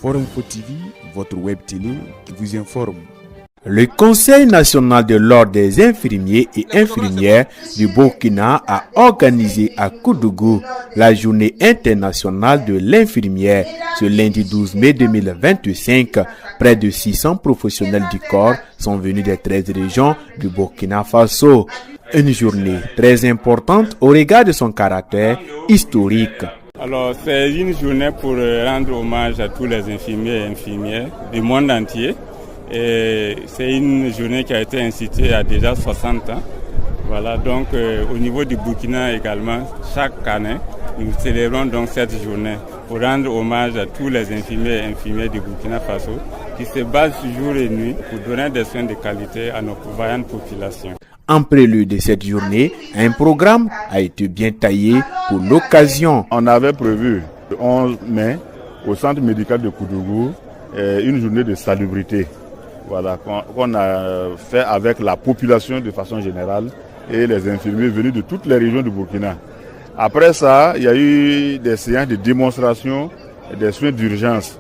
Forum Info TV, votre web télé qui vous informe. Le Conseil national de l'ordre des infirmiers et infirmières du Burkina a organisé à Koudougou la journée internationale de l'infirmière ce lundi 12 mai 2025. Près de 600 professionnels du corps sont venus des 13 régions du Burkina Faso. Une journée très importante au regard de son caractère historique. Alors, c'est une journée pour rendre hommage à tous les infirmiers et infirmières du monde entier. Et c'est une journée qui a été instituée il y a déjà 60 ans. Voilà, donc au niveau du Burkina également, chaque année, nous célébrons donc cette journée pour rendre hommage à tous les infirmiers et infirmières du Burkina Faso qui se battent jour et nuit pour donner des soins de qualité à nos vaillantes populations. En prélude de cette journée, un programme a été bien taillé pour l'occasion. On avait prévu le 11 mai au centre médical de Koudougou une journée de salubrité. Voilà, qu'on a fait avec la population de façon générale et les infirmiers venus de toutes les régions du Burkina. Après ça, il y a eu des séances de démonstration des soins d'urgence.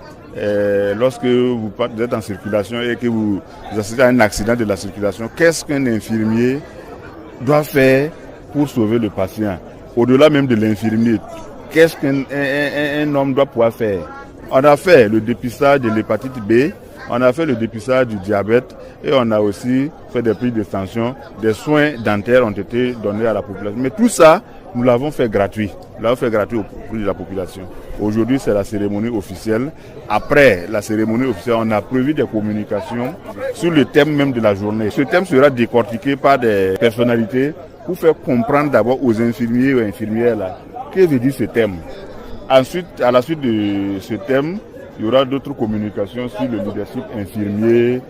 Lorsque vous êtes en circulation et que vous assistez à un accident de la circulation, qu'est-ce qu'un infirmier doit faire pour sauver le patient? Au-delà même de l'infirmier, qu'est-ce qu'un homme doit pouvoir faire? On a fait le dépistage de l'hépatite B, on a fait le dépistage du diabète et on a aussi fait des prises de tension. Des soins dentaires ont été donnés à la population. Mais tout ça, nous l'avons fait gratuit. Nous l'avons fait gratuit au profit de la population. Aujourd'hui, c'est la cérémonie officielle. Après la cérémonie officielle, on a prévu des communications sur le thème même de la journée. Ce thème sera décortiqué par des personnalités pour faire comprendre d'abord aux infirmiers et infirmières là, que veut dire ce thème. Ensuite, à la suite de ce thème, il y aura d'autres communications sur le leadership infirmier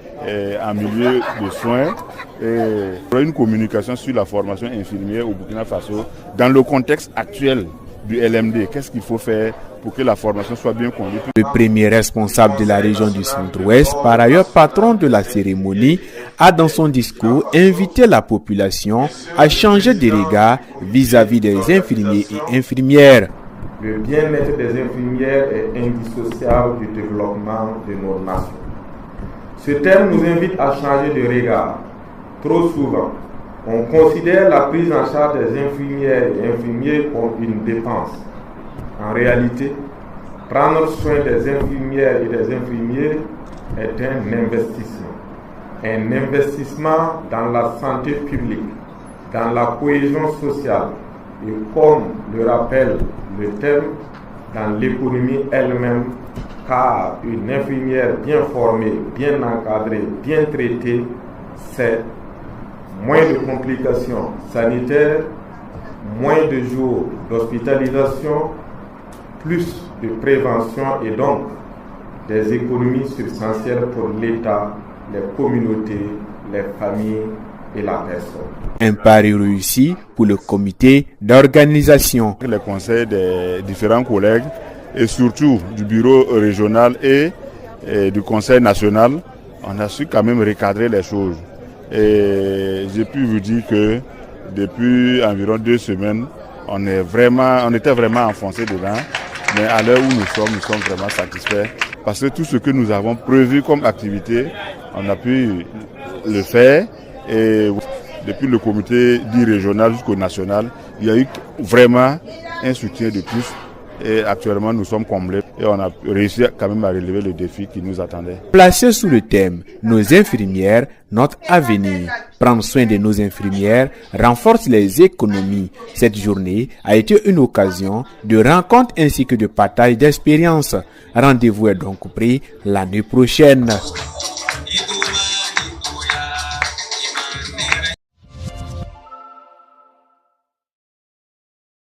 en milieu de soins. Et il y aura une communication sur la formation infirmière au Burkina Faso dans le contexte actuel du LMD. Qu'est-ce qu'il faut faire pour que la formation soit bien conduite? Le premier responsable de la région du Centre-Ouest, par ailleurs patron de la cérémonie, a dans son discours invité la population à changer de regard vis-à-vis des infirmiers et infirmières. Le bien-être des infirmières est indissociable du développement de nos nations. Ce thème nous invite à changer de regard. Trop souvent, on considère la prise en charge des infirmières et infirmiers comme une dépense. En réalité, prendre soin des infirmières et des infirmiers est un investissement. Un investissement dans la santé publique, dans la cohésion sociale et, comme le rappelle le thème, dans l'économie elle-même, car une infirmière bien formée, bien encadrée, bien traitée, c'est moins de complications sanitaires, moins de jours d'hospitalisation, plus de prévention et donc des économies substantielles pour l'État, les communautés, les familles et la personne. Un pari réussi pour le comité d'organisation. Les conseils des différents collègues et surtout du bureau régional et du conseil national, on a su quand même recadrer les choses. Et j'ai pu vous dire que depuis environ 2 semaines, on était vraiment enfoncé dedans. Mais à l'heure où nous sommes vraiment satisfaits. Parce que tout ce que nous avons prévu comme activité, on a pu le faire. Et depuis le comité dit régional jusqu'au national, il y a eu vraiment un soutien de tous. Et actuellement, nous sommes comblés et on a réussi quand même à relever le défi qui nous attendait. Placé sous le thème « Nos infirmières, notre avenir », prendre soin de nos infirmières renforce les économies. Cette journée a été une occasion de rencontre ainsi que de partage d'expériences. Rendez-vous est donc pris l'année prochaine.